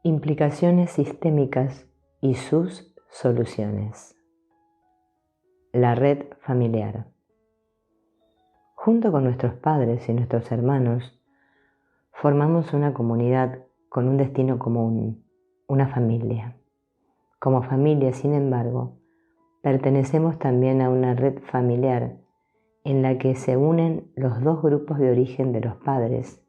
Implicaciones sistémicas y sus soluciones. La red familiar. Junto con nuestros padres y nuestros hermanos, formamos una comunidad con un destino común, una familia. Como familia, sin embargo, pertenecemos también a una red familiar en la que se unen los dos grupos de origen de los padres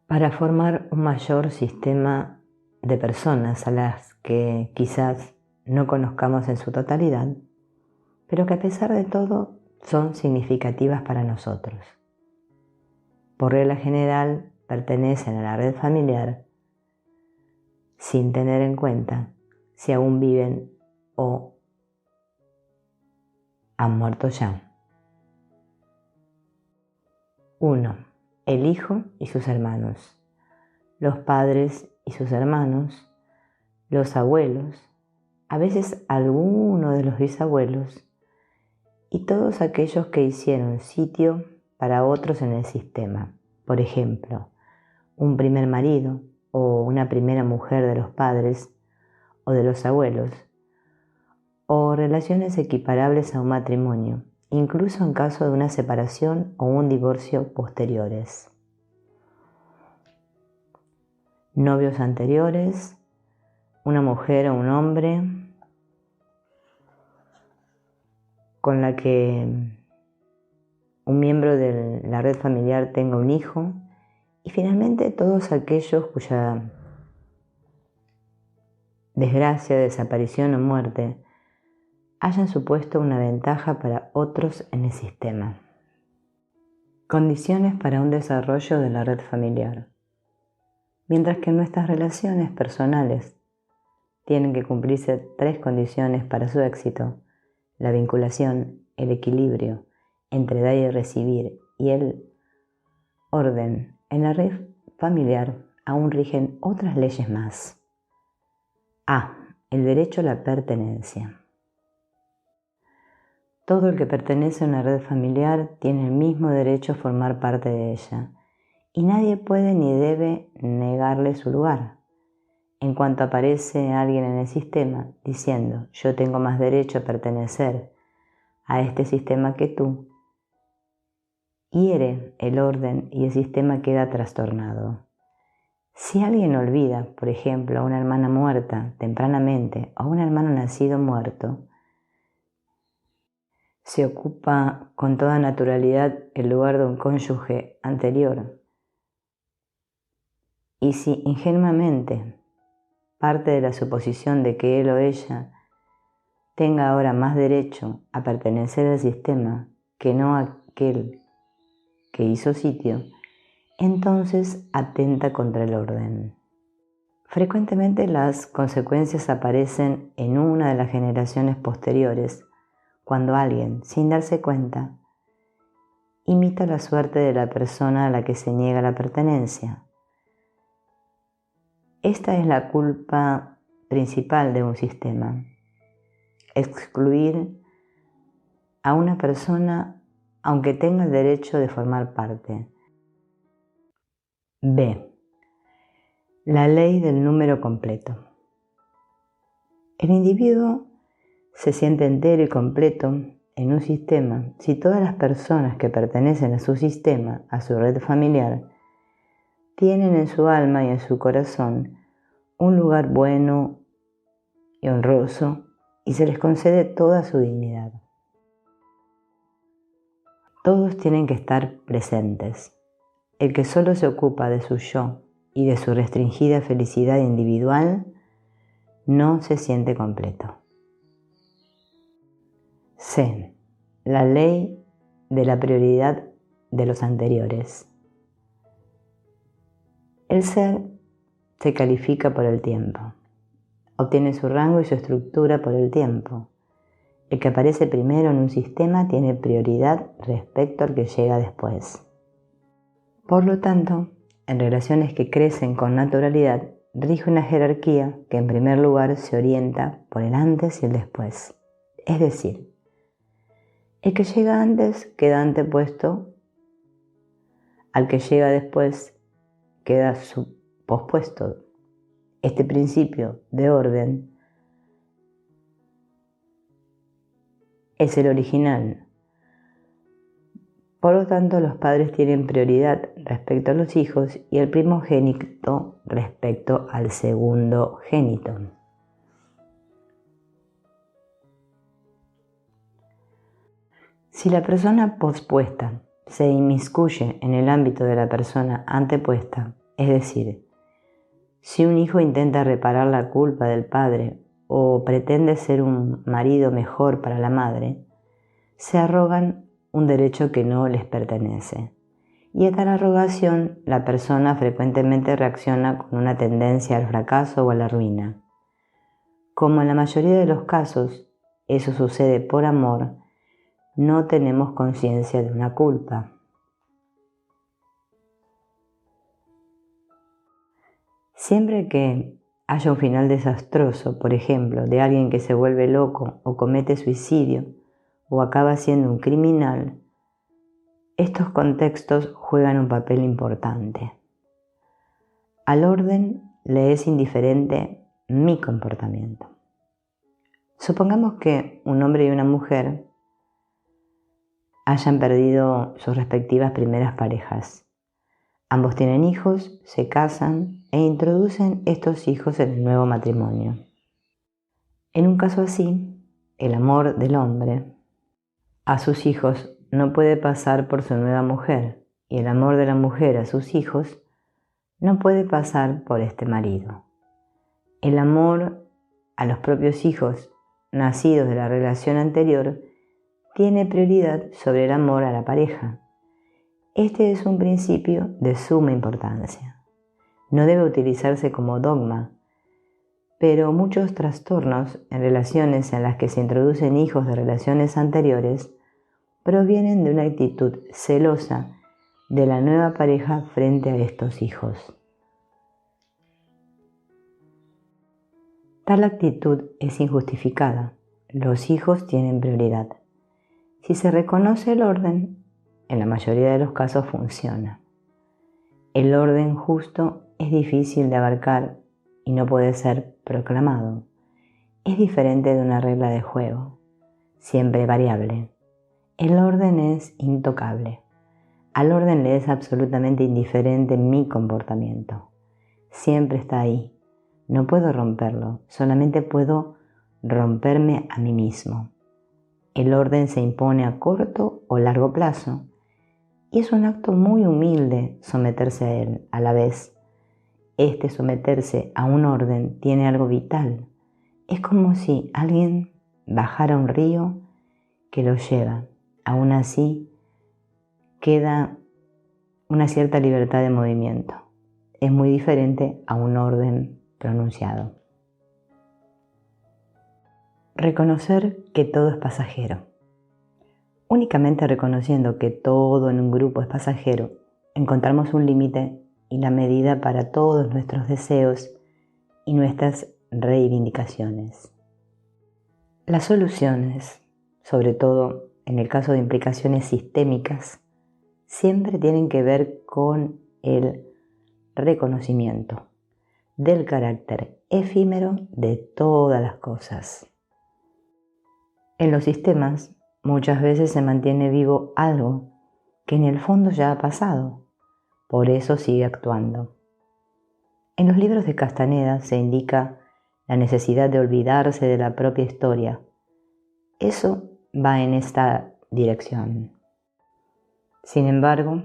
para formar un mayor sistema de personas a las que quizás no conozcamos en su totalidad, pero que a pesar de todo son significativas para nosotros. Por regla general, pertenecen a la red familiar sin tener en cuenta si aún viven o han muerto ya. 1. El hijo y sus hermanos, los padres y sus hermanos, los abuelos, a veces alguno de los bisabuelos y todos aquellos que hicieron sitio para otros en el sistema. Por ejemplo, un primer marido o una primera mujer de los padres o de los abuelos, o relaciones equiparables a un matrimonio, incluso en caso de una separación o un divorcio posteriores. Novios anteriores, una mujer o un hombre con la que un miembro de la red familiar tenga un hijo, y finalmente todos aquellos cuya desgracia, desaparición o muerte hayan supuesto una ventaja para otros en el sistema. Condiciones para un desarrollo de la red familiar. Mientras que en nuestras relaciones personales tienen que cumplirse 3 condiciones para su éxito: la vinculación, el equilibrio entre dar y recibir y el orden, en la red familiar aún rigen otras leyes más. A. El derecho a la pertenencia. Todo el que pertenece a una red familiar tiene el mismo derecho a formar parte de ella, y nadie puede ni debe negarle su lugar. En cuanto aparece alguien en el sistema diciendo «yo tengo más derecho a pertenecer a este sistema que tú», hiere el orden y el sistema queda trastornado. Si alguien olvida, por ejemplo, a una hermana muerta tempranamente o a un hermano nacido muerto, se ocupa con toda naturalidad el lugar de un cónyuge anterior. Y si ingenuamente parte de la suposición de que él o ella tenga ahora más derecho a pertenecer al sistema que no aquel que hizo sitio, entonces atenta contra el orden. Frecuentemente las consecuencias aparecen en una de las generaciones posteriores, cuando alguien, sin darse cuenta, imita la suerte de la persona a la que se niega la pertenencia. Esta es la culpa principal de un sistema: excluir a una persona aunque tenga el derecho de formar parte. B. La ley del número completo. El individuo se siente entero y completo en un sistema si todas las personas que pertenecen a su sistema, a su red familiar, tienen en su alma y en su corazón un lugar bueno y honroso y se les concede toda su dignidad. Todos tienen que estar presentes. El que solo se ocupa de su yo y de su restringida felicidad individual no se siente completo. C. La ley de la prioridad de los anteriores. El ser se califica por el tiempo. Obtiene su rango y su estructura por el tiempo. El que aparece primero en un sistema tiene prioridad respecto al que llega después. Por lo tanto, en relaciones que crecen con naturalidad, rige una jerarquía que en primer lugar se orienta por el antes y el después. Es decir, el que llega antes queda antepuesto al que llega después, queda pospuesto. Este principio de orden es el original. Por lo tanto, los padres tienen prioridad respecto a los hijos y el primogénito respecto al segundogénito. Si la persona pospuesta se inmiscuye en el ámbito de la persona antepuesta, es decir, si un hijo intenta reparar la culpa del padre o pretende ser un marido mejor para la madre, se arrogan un derecho que no les pertenece. Y a tal arrogación, la persona frecuentemente reacciona con una tendencia al fracaso o a la ruina. Como en la mayoría de los casos eso sucede por amor, no tenemos conciencia de una culpa. Siempre que haya un final desastroso, por ejemplo, de alguien que se vuelve loco o comete suicidio o acaba siendo un criminal, estos contextos juegan un papel importante. Al orden le es indiferente mi comportamiento. Supongamos que un hombre y una mujer hayan perdido sus respectivas primeras parejas. Ambos tienen hijos, se casan e introducen estos hijos en el nuevo matrimonio. En un caso así, el amor del hombre a sus hijos no puede pasar por su nueva mujer y el amor de la mujer a sus hijos no puede pasar por este marido. El amor a los propios hijos nacidos de la relación anterior tiene prioridad sobre el amor a la pareja. Este es un principio de suma importancia. No debe utilizarse como dogma, pero muchos trastornos en relaciones en las que se introducen hijos de relaciones anteriores provienen de una actitud celosa de la nueva pareja frente a estos hijos. Tal actitud es injustificada. Los hijos tienen prioridad. Si se reconoce el orden, en la mayoría de los casos funciona. El orden justo es difícil de abarcar y no puede ser proclamado. Es diferente de una regla de juego, siempre variable. El orden es intocable. Al orden le es absolutamente indiferente mi comportamiento. Siempre está ahí. No puedo romperlo, solamente puedo romperme a mí mismo. El orden se impone a corto o largo plazo y es un acto muy humilde someterse a él. A la vez, este someterse a un orden tiene algo vital. Es como si alguien bajara un río que lo lleva. Aún así, queda una cierta libertad de movimiento. Es muy diferente a un orden pronunciado. Reconocer que todo es pasajero. Únicamente reconociendo que todo en un grupo es pasajero, encontramos un límite y la medida para todos nuestros deseos y nuestras reivindicaciones. Las soluciones, sobre todo en el caso de implicaciones sistémicas, siempre tienen que ver con el reconocimiento del carácter efímero de todas las cosas. En los sistemas muchas veces se mantiene vivo algo que en el fondo ya ha pasado, por eso sigue actuando. En los libros de Castaneda se indica la necesidad de olvidarse de la propia historia. Eso va en esta dirección. Sin embargo,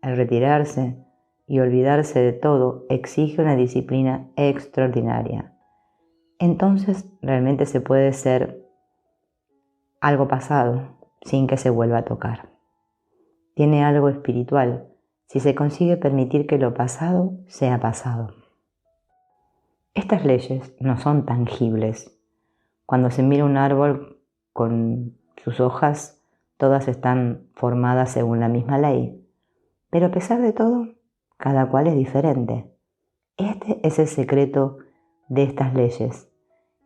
el retirarse y olvidarse de todo exige una disciplina extraordinaria. Entonces realmente se puede ser algo pasado sin que se vuelva a tocar. Tiene algo espiritual si se consigue permitir que lo pasado sea pasado. Estas leyes no son tangibles. Cuando se mira un árbol con sus hojas, todas están formadas según la misma ley. Pero a pesar de todo, cada cual es diferente. Este es el secreto de estas leyes.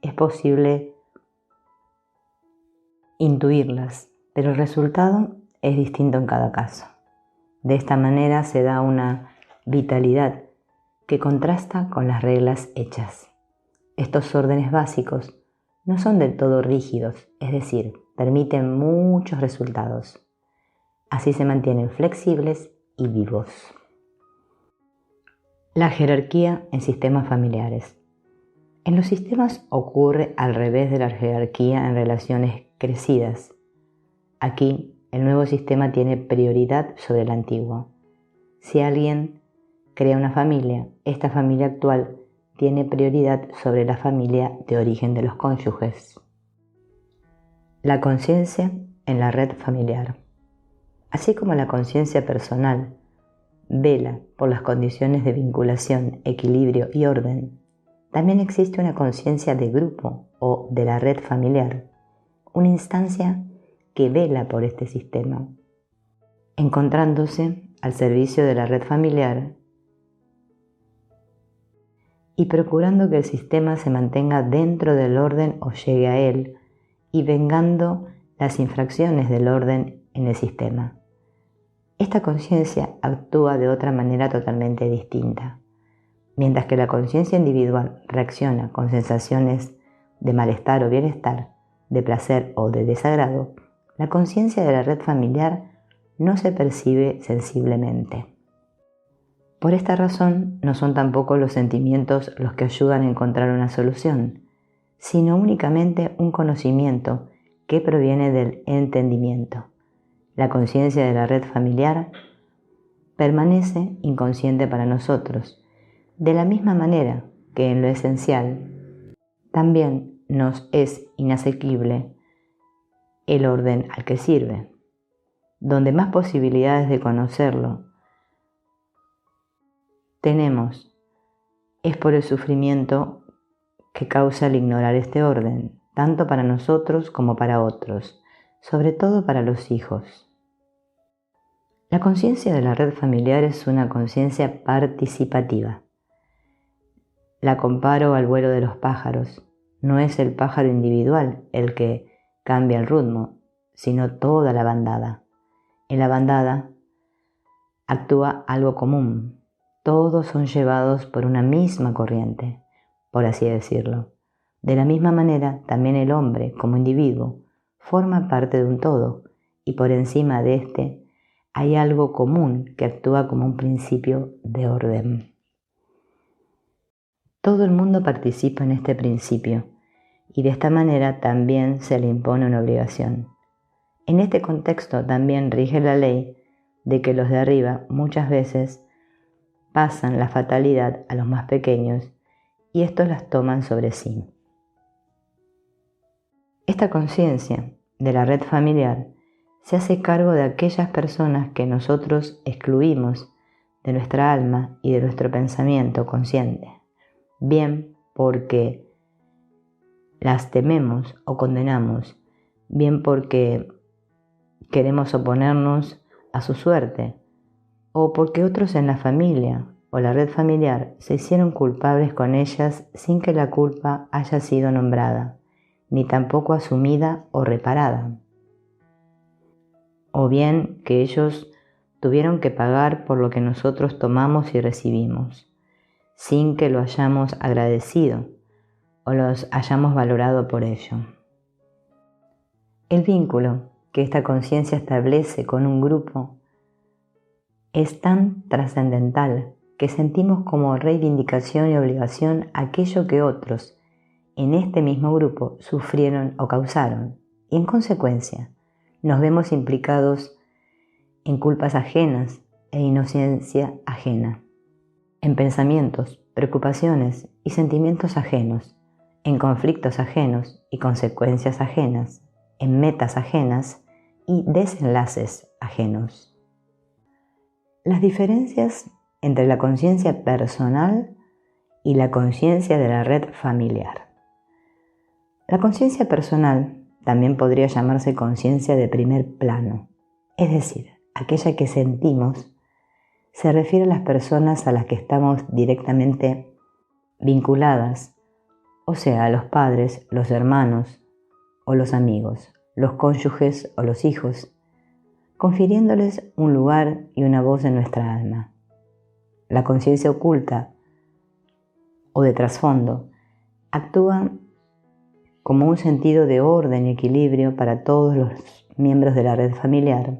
Es posible intuirlas, pero el resultado es distinto en cada caso. De esta manera se da una vitalidad que contrasta con las reglas hechas. Estos órdenes básicos no son del todo rígidos, es decir, permiten muchos resultados. Así se mantienen flexibles y vivos. La jerarquía en sistemas familiares. En los sistemas ocurre al revés de la jerarquía en relaciones crecidas. Aquí, el nuevo sistema tiene prioridad sobre el antiguo. Si alguien crea una familia, esta familia actual tiene prioridad sobre la familia de origen de los cónyuges. La conciencia en la red familiar. Así como la conciencia personal vela por las condiciones de vinculación, equilibrio y orden, también existe una conciencia de grupo o de la red familiar, una instancia que vela por este sistema, encontrándose al servicio de la red familiar y procurando que el sistema se mantenga dentro del orden o llegue a él, y vengando las infracciones del orden en el sistema. Esta conciencia actúa de otra manera totalmente distinta. Mientras que la conciencia individual reacciona con sensaciones de malestar o bienestar, de placer o de desagrado, la conciencia de la red familiar no se percibe sensiblemente. Por esta razón, no son tampoco los sentimientos los que ayudan a encontrar una solución, sino únicamente un conocimiento que proviene del entendimiento. La conciencia de la red familiar permanece inconsciente para nosotros, de la misma manera que en lo esencial también nos es inasequible el orden al que sirve. Donde más posibilidades de conocerlo tenemos es por el sufrimiento que causa el ignorar este orden, tanto para nosotros como para otros, sobre todo para los hijos. La conciencia de la red familiar es una conciencia participativa. La comparo al vuelo de los pájaros. No es el pájaro individual el que cambia el ritmo, sino toda la bandada. En la bandada actúa algo común. Todos son llevados por una misma corriente, por así decirlo. De la misma manera, también el hombre, como individuo, forma parte de un todo, y por encima de este hay algo común que actúa como un principio de orden. Todo el mundo participa en este principio, y de esta manera también se le impone una obligación. En este contexto también rige la ley de que los de arriba muchas veces pasan la fatalidad a los más pequeños y estos las toman sobre sí. Esta conciencia de la red familiar se hace cargo de aquellas personas que nosotros excluimos de nuestra alma y de nuestro pensamiento consciente, bien porque las tememos o condenamos, bien porque queremos oponernos a su suerte, o porque otros en la familia o la red familiar se hicieron culpables con ellas sin que la culpa haya sido nombrada, ni tampoco asumida o reparada. O bien que ellos tuvieron que pagar por lo que nosotros tomamos y recibimos, sin que lo hayamos agradecido o los hayamos valorado por ello. El vínculo que esta conciencia establece con un grupo es tan trascendental que sentimos como reivindicación y obligación aquello que otros en este mismo grupo sufrieron o causaron, y en consecuencia nos vemos implicados en culpas ajenas e inocencia ajena, en pensamientos, preocupaciones y sentimientos ajenos, en conflictos ajenos y consecuencias ajenas, en metas ajenas y desenlaces ajenos. Las diferencias entre la conciencia personal y la conciencia de la red familiar. La conciencia personal también podría llamarse conciencia de primer plano, es decir, aquella que sentimos se refiere a las personas a las que estamos directamente vinculadas, o sea, a los padres, los hermanos o los amigos, los cónyuges o los hijos, confiriéndoles un lugar y una voz en nuestra alma. La conciencia oculta o de trasfondo, actúa como un sentido de orden y equilibrio para todos los miembros de la red familiar,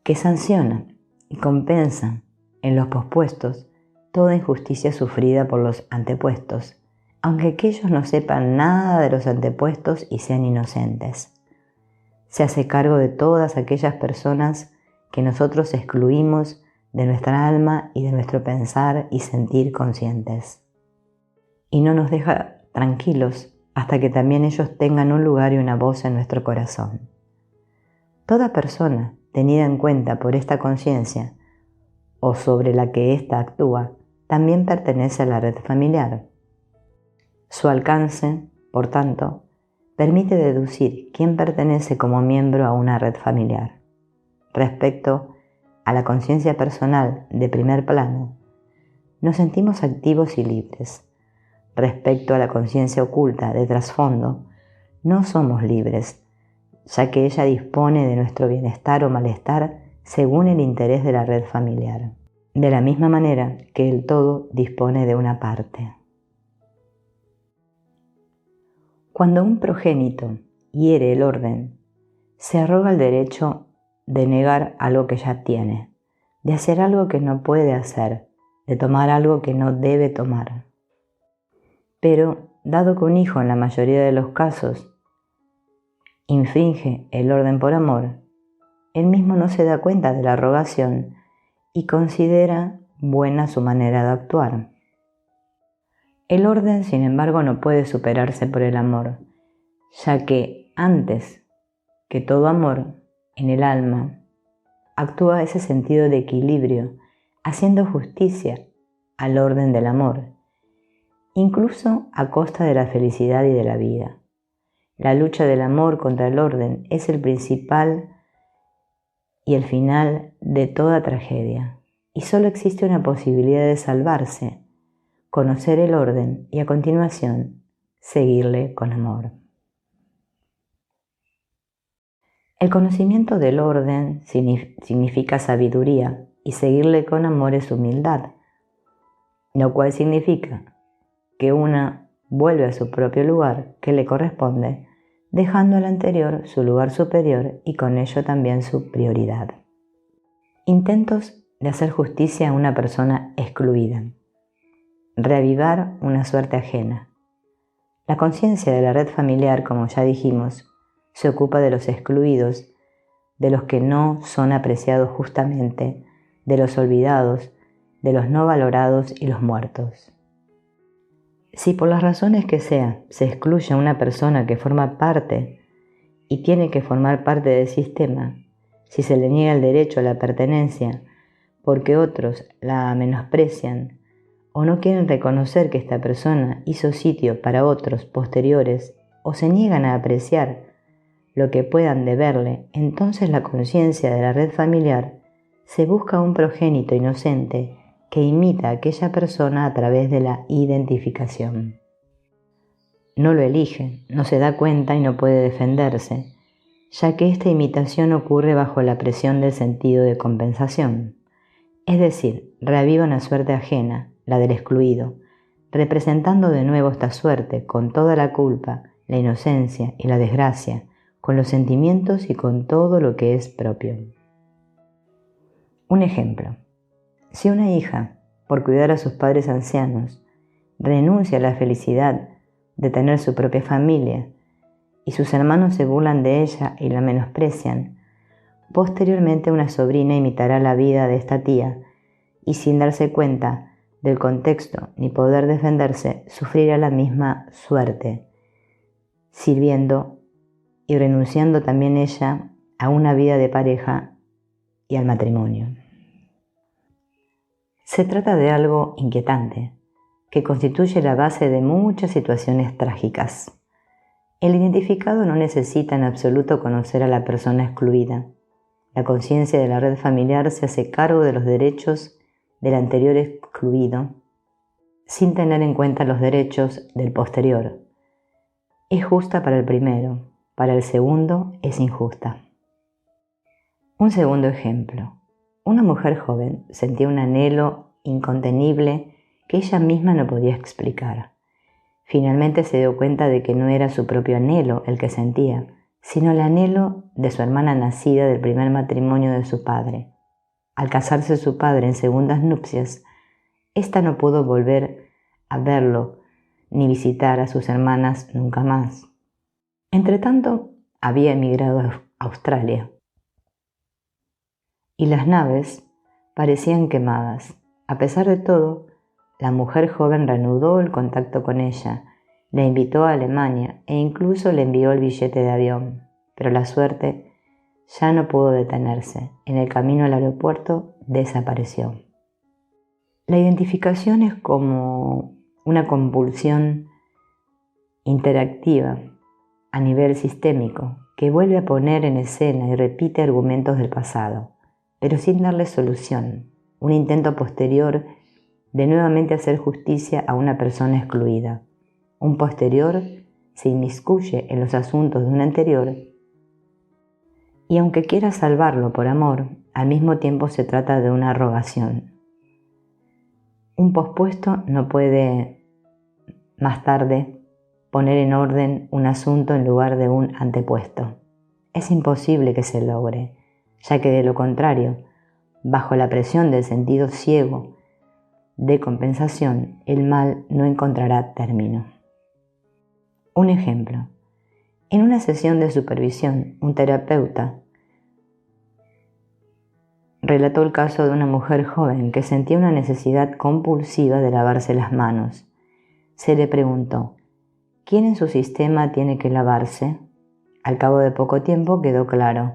que sanciona y compensa en los pospuestos toda injusticia sufrida por los antepuestos, aunque aquellos no sepan nada de los antepuestos y sean inocentes. Se hace cargo de todas aquellas personas que nosotros excluimos de nuestra alma y de nuestro pensar y sentir conscientes. Y no nos deja tranquilos hasta que también ellos tengan un lugar y una voz en nuestro corazón. Toda persona tenida en cuenta por esta conciencia o sobre la que ésta actúa, también pertenece a la red familiar. Su alcance, por tanto, permite deducir quién pertenece como miembro a una red familiar. Respecto a la conciencia personal de primer plano, nos sentimos activos y libres. Respecto a la conciencia oculta de trasfondo, no somos libres, ya que ella dispone de nuestro bienestar o malestar según el interés de la red familiar, de la misma manera que el todo dispone de una parte. Cuando un progénito hiere el orden, se arroga el derecho de negar algo que ya tiene, de hacer algo que no puede hacer, de tomar algo que no debe tomar. Pero, dado que un hijo en la mayoría de los casos infringe el orden por amor, él mismo no se da cuenta de la arrogación y considera buena su manera de actuar. El orden, sin embargo, no puede superarse por el amor, ya que antes que todo amor, en el alma, actúa ese sentido de equilibrio, haciendo justicia al orden del amor, incluso a costa de la felicidad y de la vida. La lucha del amor contra el orden es el principal y el final de toda tragedia, y solo existe una posibilidad de salvarse: conocer el orden y a continuación seguirle con amor. El conocimiento del orden significa sabiduría y seguirle con amor es humildad, lo cual significa que una vuelve a su propio lugar que le corresponde, dejando al anterior su lugar superior y con ello también su prioridad. Intentos de hacer justicia a una persona excluida. Reavivar una suerte ajena. La conciencia de la red familiar, como ya dijimos, se ocupa de los excluidos, de los que no son apreciados justamente, de los olvidados, de los no valorados y los muertos. Si por las razones que sea se excluye a una persona que forma parte y tiene que formar parte del sistema, si se le niega el derecho a la pertenencia porque otros la menosprecian o no quieren reconocer que esta persona hizo sitio para otros posteriores o se niegan a apreciar lo que puedan deberle, entonces la conciencia de la red familiar se busca un progénito inocente que imita a aquella persona a través de la identificación. No lo elige, no se da cuenta y no puede defenderse, ya que esta imitación ocurre bajo la presión del sentido de compensación. Es decir, reaviva una suerte ajena, la del excluido, representando de nuevo esta suerte con toda la culpa, la inocencia y la desgracia, con los sentimientos y con todo lo que es propio. Un ejemplo. Si una hija, por cuidar a sus padres ancianos, renuncia a la felicidad de tener su propia familia y sus hermanos se burlan de ella y la menosprecian, posteriormente una sobrina imitará la vida de esta tía y sin darse cuenta del contexto ni poder defenderse, sufrirá la misma suerte, sirviendo y renunciando también ella a una vida de pareja y al matrimonio. Se trata de algo inquietante, que constituye la base de muchas situaciones trágicas. El identificado no necesita en absoluto conocer a la persona excluida. La conciencia de la red familiar se hace cargo de los derechos del anterior excluido, sin tener en cuenta los derechos del posterior. Es justa para el primero, para el segundo es injusta. Un segundo ejemplo. Una mujer joven sentía un anhelo incontenible que ella misma no podía explicar. Finalmente se dio cuenta de que no era su propio anhelo el que sentía, sino el anhelo de su hermana nacida del primer matrimonio de su padre. Al casarse su padre en segundas nupcias, ésta no pudo volver a verlo ni visitar a sus hermanas nunca más. Entretanto, había emigrado a Australia y las naves parecían quemadas. A pesar de todo, la mujer joven reanudó el contacto con ella, la invitó a Alemania e incluso le envió el billete de avión, pero la suerte ya no pudo detenerse. En el camino al aeropuerto desapareció. La identificación es como una compulsión interactiva a nivel sistémico que vuelve a poner en escena y repite argumentos del pasado, pero sin darle solución, un intento posterior de nuevamente hacer justicia a una persona excluida. Un posterior se inmiscuye en los asuntos de un anterior y aunque quiera salvarlo por amor, al mismo tiempo se trata de una rogación. Un pospuesto no puede más tarde poner en orden un asunto en lugar de un antepuesto. Es imposible que se logre, ya que de lo contrario, bajo la presión del sentido ciego de compensación, el mal no encontrará término. Un ejemplo. En una sesión de supervisión, un terapeuta relató el caso de una mujer joven que sentía una necesidad compulsiva de lavarse las manos. Se le preguntó, ¿quién en su sistema tiene que lavarse? Al cabo de poco tiempo quedó claro.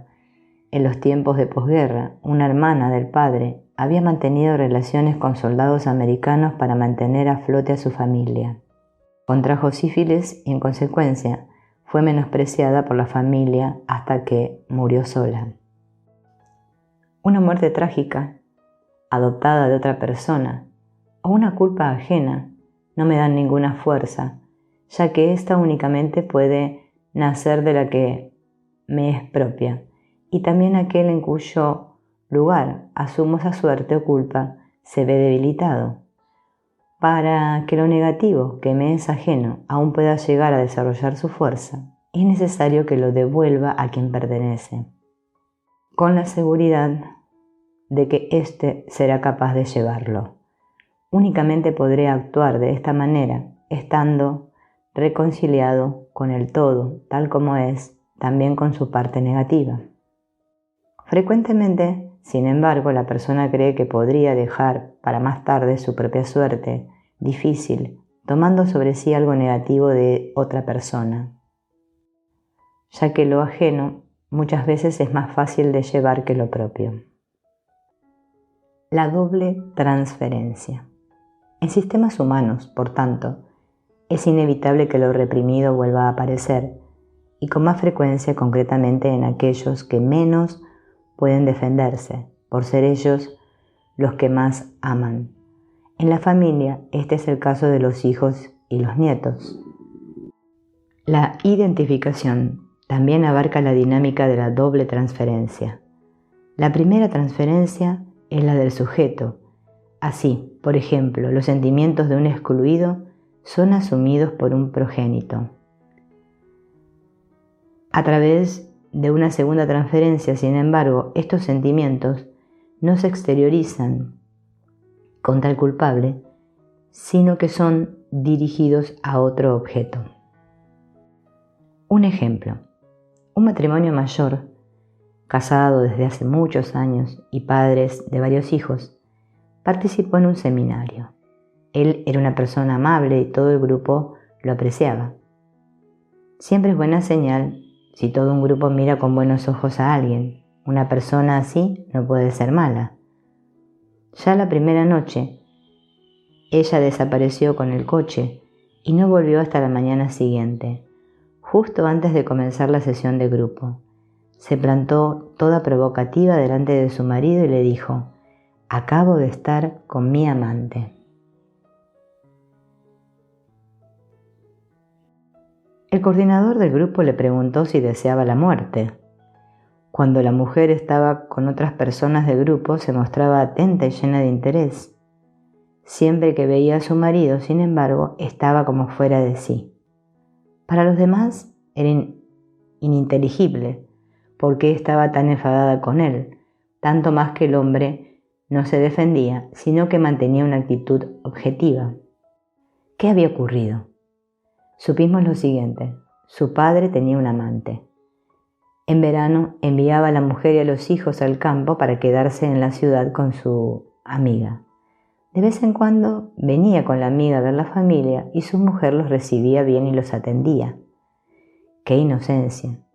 En los tiempos de posguerra, una hermana del padre había mantenido relaciones con soldados americanos para mantener a flote a su familia. Contrajo sífilis y en consecuencia fue menospreciada por la familia hasta que murió sola. Una muerte trágica, adoptada de otra persona, o una culpa ajena no me dan ninguna fuerza, ya que ésta únicamente puede nacer de la que me es propia, y también aquel en cuyo lugar asumo esa suerte o culpa se ve debilitado. Para que lo negativo que me es ajeno aún pueda llegar a desarrollar su fuerza, es necesario que lo devuelva a quien pertenece, con la seguridad de que éste será capaz de llevarlo. Únicamente podré actuar de esta manera estando reconciliado con el todo, tal como es, también con su parte negativa. Frecuentemente, sin embargo, la persona cree que podría dejar para más tarde su propia suerte difícil, tomando sobre sí algo negativo de otra persona, ya que lo ajeno muchas veces es más fácil de llevar que lo propio. La doble transferencia. En sistemas humanos, por tanto, es inevitable que lo reprimido vuelva a aparecer, y con más frecuencia concretamente en aquellos que menos pueden defenderse, por ser ellos los que más aman. En la familia, este es el caso de los hijos y los nietos. La identificación también abarca la dinámica de la doble transferencia. La primera transferencia es la del sujeto. Así, por ejemplo, los sentimientos de un excluido son asumidos por un progénito. A través de una segunda transferencia, sin embargo, estos sentimientos no se exteriorizan contra el culpable, sino que son dirigidos a otro objeto. Un ejemplo. Un matrimonio mayor, casado desde hace muchos años y padres de varios hijos, participó en un seminario. Él era una persona amable y todo el grupo lo apreciaba. Siempre es buena señal si todo un grupo mira con buenos ojos a alguien. Una persona así no puede ser mala. Ya la primera noche, ella desapareció con el coche y no volvió hasta la mañana siguiente, justo antes de comenzar la sesión de grupo. Se plantó toda provocativa delante de su marido y le dijo: «Acabo de estar con mi amante». El coordinador del grupo le preguntó si deseaba la muerte. Cuando la mujer estaba con otras personas del grupo, se mostraba atenta y llena de interés. Siempre que veía a su marido, sin embargo, estaba como fuera de sí. Para los demás era ininteligible por qué estaba tan enfadada con él, tanto más que el hombre no se defendía, sino que mantenía una actitud objetiva. ¿Qué había ocurrido? Supimos lo siguiente: su padre tenía un amante. En verano enviaba a la mujer y a los hijos al campo para quedarse en la ciudad con su amiga. De vez en cuando venía con la amiga a ver la familia y su mujer los recibía bien y los atendía. ¡Qué inocencia!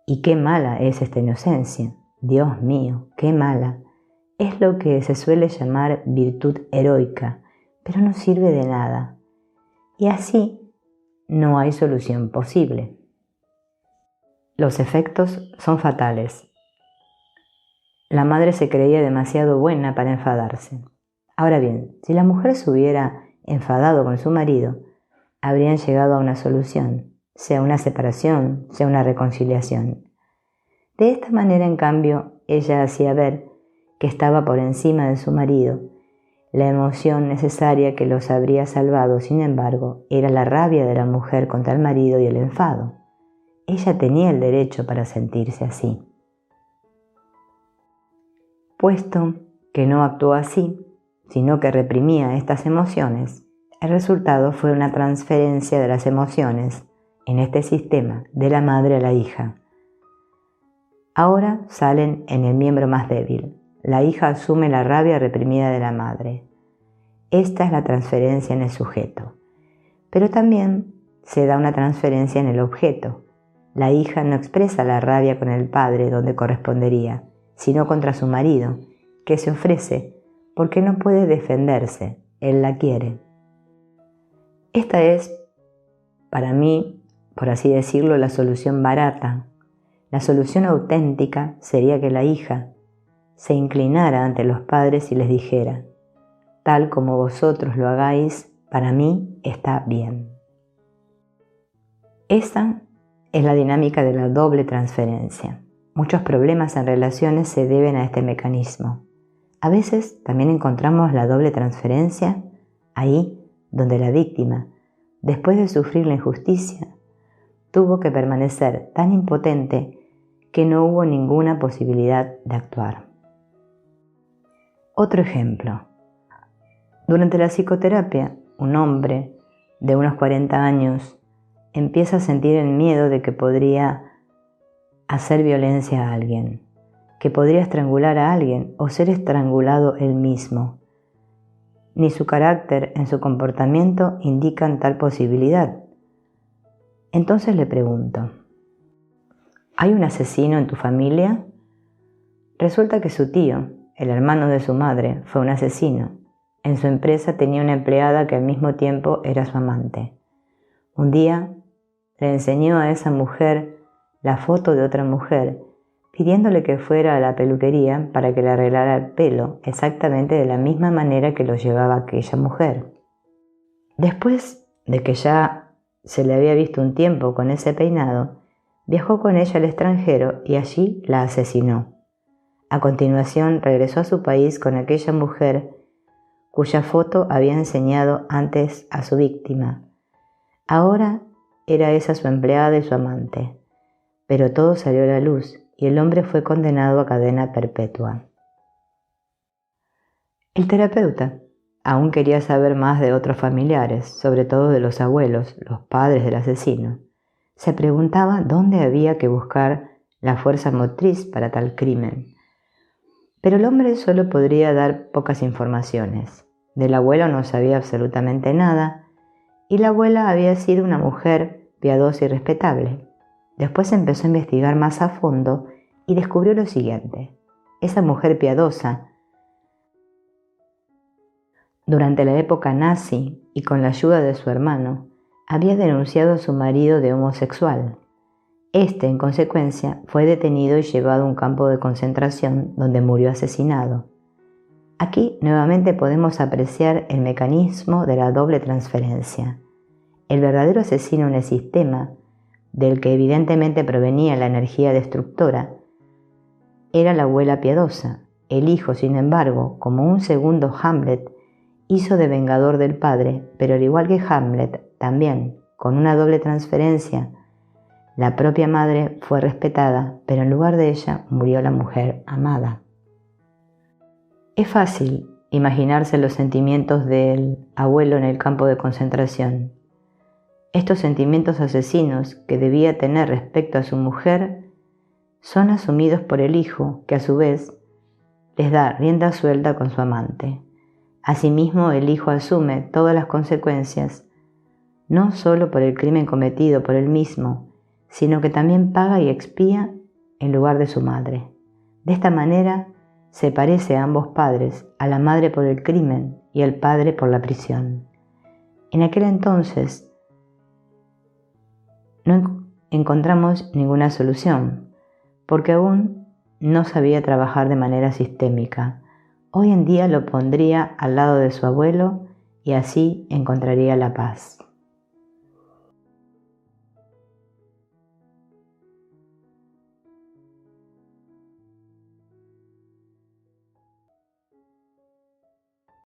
Y qué mala es esta inocencia. Dios mío, qué mala. Es lo que se suele llamar virtud heroica, pero no sirve de nada. Y así no hay solución posible. Los efectos son fatales. La madre se creía demasiado buena para enfadarse. Ahora bien, si la mujer se hubiera enfadado con su marido, habrían llegado a una solución, sea una separación, sea una reconciliación. De esta manera, en cambio, ella hacía ver que estaba por encima de su marido. La emoción necesaria que los habría salvado, sin embargo, era la rabia de la mujer contra el marido y el enfado. Ella tenía el derecho para sentirse así. Puesto que no actuó así, sino que reprimía estas emociones, el resultado fue una transferencia de las emociones, en este sistema, de la madre a la hija. Ahora salen en el miembro más débil. La hija asume la rabia reprimida de la madre. Esta es la transferencia en el sujeto. Pero también se da una transferencia en el objeto. La hija no expresa la rabia con el padre donde correspondería, sino contra su marido, que se ofrece porque no puede defenderse, él la quiere. Esta es, para mí, por así decirlo, la solución barata. La solución auténtica sería que la hija se inclinara ante los padres y les dijera: tal como vosotros lo hagáis, para mí está bien. Esa es la dinámica de la doble transferencia. Muchos problemas en relaciones se deben a este mecanismo. A veces también encontramos la doble transferencia ahí donde la víctima, después de sufrir la injusticia, tuvo que permanecer tan impotente que no hubo ninguna posibilidad de actuar. Otro ejemplo. Durante la psicoterapia, un hombre de unos 40 años empieza a sentir el miedo de que podría hacer violencia a alguien, que podría estrangular a alguien o ser estrangulado él mismo. Ni su carácter en su comportamiento indican tal posibilidad. Entonces le pregunto: ¿hay un asesino en tu familia? Resulta que su tío, el hermano de su madre, fue un asesino. En su empresa tenía una empleada que al mismo tiempo era su amante. Un día le enseñó a esa mujer la foto de otra mujer, pidiéndole que fuera a la peluquería para que le arreglara el pelo exactamente de la misma manera que lo llevaba aquella mujer. Después de que ya se le había visto un tiempo con ese peinado, viajó con ella al extranjero y allí la asesinó. A continuación regresó a su país con aquella mujer cuya foto había enseñado antes a su víctima. Ahora era esa su empleada y su amante, pero todo salió a la luz y el hombre fue condenado a cadena perpetua. El terapeuta aún quería saber más de otros familiares, sobre todo de los abuelos, los padres del asesino. Se preguntaba dónde había que buscar la fuerza motriz para tal crimen. Pero el hombre solo podría dar pocas informaciones. Del abuelo no sabía absolutamente nada, y la abuela había sido una mujer piadosa y respetable. Después empezó a investigar más a fondo y descubrió lo siguiente: esa mujer piadosa, durante la época nazi y con la ayuda de su hermano, había denunciado a su marido de homosexual. Este, en consecuencia, fue detenido y llevado a un campo de concentración donde murió asesinado. Aquí nuevamente podemos apreciar el mecanismo de la doble transferencia. El verdadero asesino en el sistema, del que evidentemente provenía la energía destructora, era la abuela piadosa. El hijo, sin embargo, como un segundo Hamlet, hizo de vengador del padre, pero al igual que Hamlet, también con una doble transferencia. La propia madre fue respetada, pero en lugar de ella murió la mujer amada. Es fácil imaginarse los sentimientos del abuelo en el campo de concentración. Estos sentimientos asesinos que debía tener respecto a su mujer son asumidos por el hijo, que a su vez les da rienda suelta con su amante. Asimismo, el hijo asume todas las consecuencias, no solo por el crimen cometido por él mismo, sino que también paga y expía en lugar de su madre. De esta manera, se parece a ambos padres, a la madre por el crimen y al padre por la prisión. En aquel entonces, no encontramos ninguna solución, porque aún no sabía trabajar de manera sistémica. Hoy en día lo pondría al lado de su abuelo y así encontraría la paz.